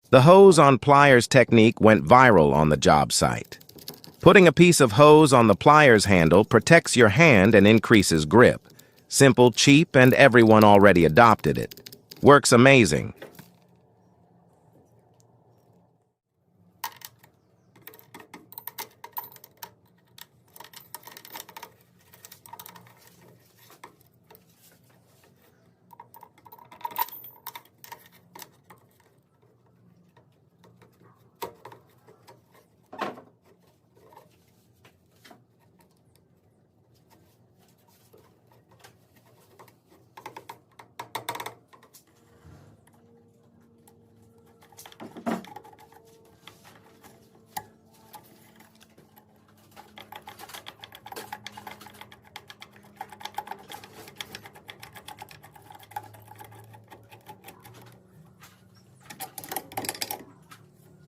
The hose on pliers technique went viral on the job site. Putting a piece of hose on the pliers handle protects your hand and increases grip. Simple, cheap, and everyone already adopted it. Works amazing.